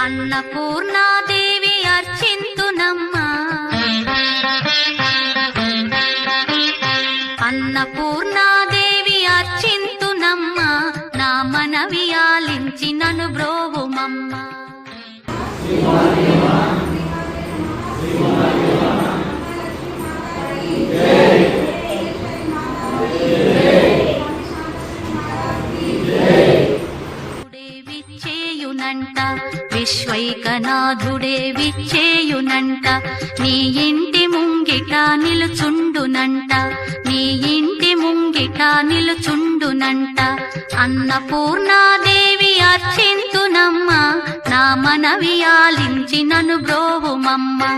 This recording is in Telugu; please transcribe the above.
అన్నపూర్ణాదేవి అర్చింతునమ్మా, అన్నపూర్ణాదేవి అర్చింతునమ్మా, నా మనవి ఆలించి నన్ను బ్రోవుమమ్మా. విశ్వైకనాథుడే విచ్చేయునంట, నీ ఇంటి ముంగిట నిలుచుండునంట, నీ ఇంటి ముంగిట నిలుచుండునంట. అన్నపూర్ణాదేవి అర్చింతునమ్మా, నా మనవి ఆలించి నన్ను బ్రోవుమమ్మా.